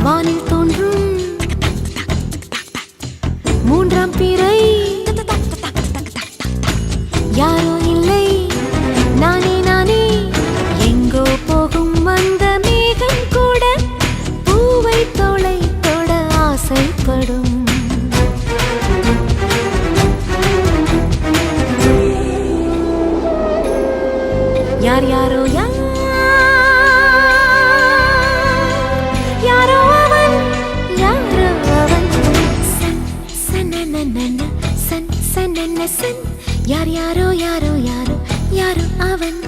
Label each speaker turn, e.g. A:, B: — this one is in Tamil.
A: வானில் தோன்றும் மூன்றாம் பிறை யாரோ இல்லை நானே நானே எங்கோ போகும் வந்த மேகம் கூட பூவை தோளை தொட ஆசைப்படும் யார் யாரோ யாரோ அவன் சன் சனனன சன் சனன சன் யார் யாரோ யாரோ யாரோ யாரோ அவன்